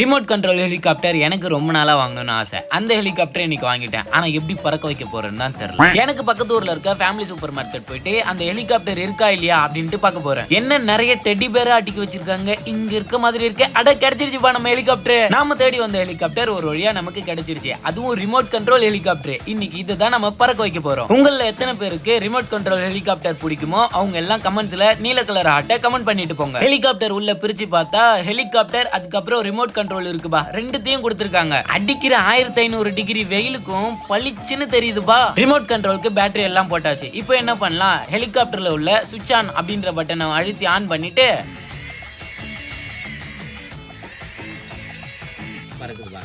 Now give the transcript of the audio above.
Remote control helicopter எனக்கு ரொம்ப நாளா வாங்கணும்னு ஆசை. அந்த ஹெலிகாப்டர் இன்னைக்கு வாங்கிட்டேன். ஆனா எப்படி பறக்க வைக்க போறேன்னு தான் தெரியல. எனக்கு பக்கத்து ஊர்ல இருக்க ஃபேமிலி சூப்பர் மார்க்கெட் போயிட்டு அந்த ஹெலிகாப்டர் இருக்கா இல்லையா அப்படின்ட்டு பார்க்க போறேன். என்ன நிறைய டெடி பேரா அட்டிக்கு வச்சிருக்காங்க. இங்க இருக்க மாதிரி இருக்கு. அட கிடைச்சிருச்சுப்பா நம்ம ஹெலிகாப்டர். நாம தேடி வந்த ஹெலிகாப்டர் ஒரு வழியா நமக்கு கிடைச்சிருச்சு. அதுவும் ரிமோட் கண்ட்ரோல் ஹெலிகாப்டர். இன்னைக்கு இதுதான் நம்ம பறக்க வைக்க போறோம். உங்கள எத்தனை பேருக்கு ரிமோட் கண்ட்ரோல் ஹெலிகாப்டர் பிடிக்குமோ அவங்க எல்லாம் கமெண்ட்ஸ்ல நீல கலர் ஹார்ட்டை கமெண்ட் பண்ணிட்டு போங்க. ஹெலிகாப்டர் உள்ள பிரிச்சு பார்த்தா ஹெலிகாப்டர் அதுக்கப்புறம் ரிமோட் கண்ட்ரோல் இருக்குபா. ரெண்டுத்தையும் கொடுத்திருக்காங்க. அடிக்கிற 1500 டிகிரி வெயிலுக்கும் பளிச்சுன்னு தெரியுதுபா. ரிமோட் கண்ட்ரோலுக்கு பேட்டரி எல்லாம் போட்டாச்சு. இப்போ என்ன பண்ணலாம், ஹெலிகாப்டர்ல உள்ள சுவிட்ச் ஆன் அப்படின்ற பட்டனை அழுத்தி ஆன் பண்ணிட்டு பறக்குதுபா.